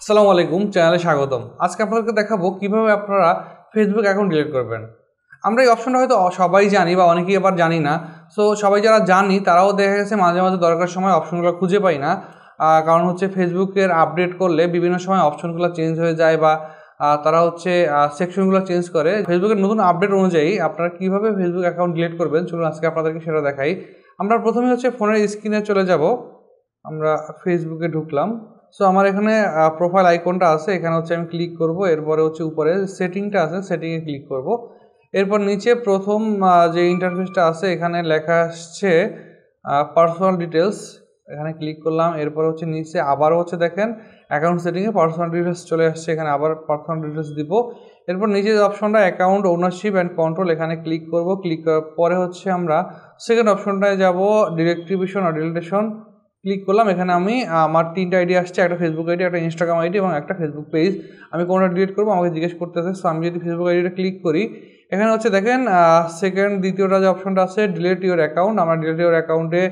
আসসালামু আলাইকুম, চ্যানেলে স্বাগতম। আজকে আপনাদেরকে দেখাবো কিভাবে আপনারা ফেসবুক অ্যাকাউন্ট ডিলিট করবেন। আমরা এই অপশনটা হয়তো সবাই জানি বা অনেকেই আবার জানি না। সো সবাই যারা জানি তারাও দেখা গেছে মাঝে মাঝে দরকার সময় অপশনগুলো খুঁজে পাই না। কারণ হচ্ছে ফেসবুকের আপডেট করলে বিভিন্ন সময় অপশনগুলো চেঞ্জ হয়ে যায় বা তারা হচ্ছে সেকশনগুলো চেঞ্জ করে। ফেসবুকের নতুন আপডেট অনুযায়ী আপনারা কীভাবে ফেসবুক অ্যাকাউন্ট ডিলিট করবেন চলুন আজকে আপনাদেরকে সেটা দেখাই। আমরা প্রথমে হচ্ছে ফোনের স্ক্রিনে চলে যাব। আমরা ফেসবুকে ঢুকলাম। সো আমার এখানে প্রোফাইল আইকনটা আছে, এখানে হচ্ছে আমি ক্লিক করব। এরপরে হচ্ছে উপরে সেটিংটা আছে, সেটিংয়ে ক্লিক করব। এরপর নিচে প্রথম যে ইন্টারফেসটা আছে এখানে লেখা আসছে পার্সোনাল ডিটেলস, এখানে ক্লিক করলাম। এরপর হচ্ছে নিচে আবারও হচ্ছে দেখেন অ্যাকাউন্ট সেটিংয়ে পার্সোনাল ডিটেলস চলে আসছে, এখানে আবার পার্সোনাল ডিটেলস দিব। এরপর নিচে যে অপশনটা অ্যাকাউন্ট ওনারশিপ অ্যান্ড কন্ট্রোল, এখানে ক্লিক করব। ক্লিক করার পরে হচ্ছে আমরা সেকেন্ড অপশনটায় যাব, ডিরেক্টিভিশন আর ডিলিটেশন। ক্লিক করলাম। এখানে আমি আমার 3টা আইডি আসছে, একটা ফেসবুক আইডি, একটা ইনস্টাগ্রাম আইডি এবং একটা ফেসবুক পেজ। আমি কোনটা ডিলিট করবো আমাকে জিজ্ঞেস করতেছে। সো আমি যদি ফেসবুক আইডিটা ক্লিক করি, এখানে হচ্ছে দেখেন দ্বিতীয়টা যে অপশনটা আছে ডিলিট ইউর অ্যাকাউন্ট, আমরা ডিলিট ইউর অ্যাকাউন্টে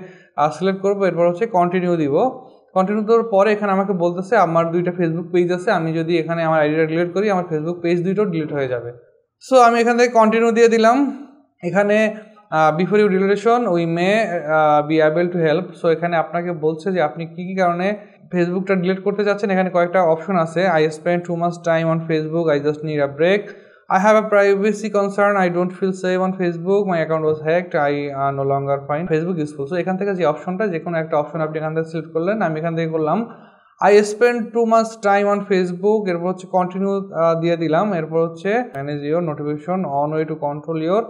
সিলেক্ট করবো। এরপর হচ্ছে কন্টিনিউ দিব। কন্টিনিউ দেওয়ার পরে এখানে আমাকে বলতেছে আমার 2টা ফেসবুক পেজ আছে, আমি যদি এখানে আমার আইডিটা ডিলিট করি আমার ফেসবুক পেজ 2টো ডিলিট হয়ে যাবে। সো আমি এখান থেকে কন্টিনিউ দিয়ে দিলাম। এখানে before you deletion we may be able to help. So এখানে আপনাকে বলছে যে আপনি কী কী কারণে ফেসবুকটা ডিলিট করতে চাচ্ছেন। এখানে কয়েকটা অপশন আছে। I spend too much time on Facebook, I just need a break, I have a privacy concern, I don't feel safe on Facebook, my account was hacked, I no longer find Facebook useful. So এখান থেকে যে অপশনটা, যে কোনো একটা option আপনি এখান থেকে সিলেক্ট করলেন। আমি এখান থেকে করলাম I spend too much time on Facebook। এরপর হচ্ছে কন্টিনিউ দিয়ে দিলাম। এরপর হচ্ছে manage your notification, on way to control your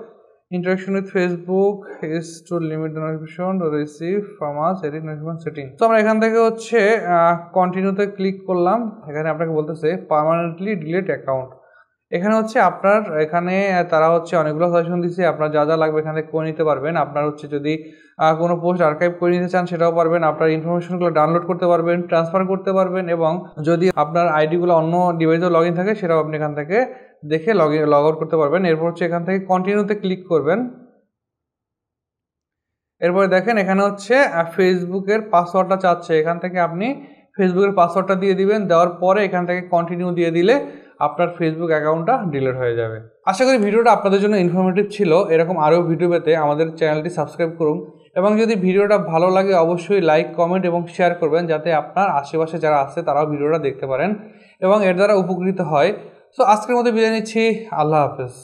interaction with Facebook is to limit the notification to receive from us, edit notification setting। তো আমরা এখান থেকে হচ্ছে কন্টিনিউতে ক্লিক করলাম। এখানে আপনাকে বলতেছে পার্মানেন্টলি ডিলিট অ্যাকাউন্ট। এখানে হচ্ছে আপনার এখানে তারা হচ্ছে অনেকগুলো সাজেশন দিচ্ছে, আপনার যা যা লাগবে এখান থেকে করে নিতে পারবেন। আপনার হচ্ছে যদি কোনো পোস্ট আর্কাইভ করে নিতে চান সেটাও পারবেন, আপনার ইনফরমেশনগুলো ডাউনলোড করতে পারবেন, ট্রান্সফার করতে পারবেন, এবং যদি আপনার আইডিগুলো অন্য ডিভাইসে লগ ইন থাকে সেটাও আপনি এখান থেকে দেখে লগ আউট করতে পারবেন। এরপর হচ্ছে এখান থেকে কন্টিনিউতে ক্লিক করবেন। এরপরে দেখেন এখানে হচ্ছে ফেসবুকের পাসওয়ার্ডটা চাচ্ছে, এখান থেকে আপনি ফেসবুকের পাসওয়ার্ডটা দিয়ে দিবেন। দেওয়ার পরে এখান থেকে কন্টিনিউ দিয়ে দিলে আপনার ফেসবুক অ্যাকাউন্টটা ডিলিট হয়ে যাবে। আশা করি ভিডিওটা আপনাদের জন্য ইনফরমেটিভ ছিল। এরকম আরও ভিডিও পেতে আমাদের চ্যানেলটি সাবস্ক্রাইব করুন, এবং যদি ভিডিওটা ভালো লাগে অবশ্যই লাইক, কমেন্ট এবং শেয়ার করবেন, যাতে আপনার আশেপাশে যারা আছে তারাও ভিডিওটা দেখতে পারেন এবং এর দ্বারা উপকৃত হয়। সো আজকের মতো বিদায় নিচ্ছি। আল্লাহ হাফেজ।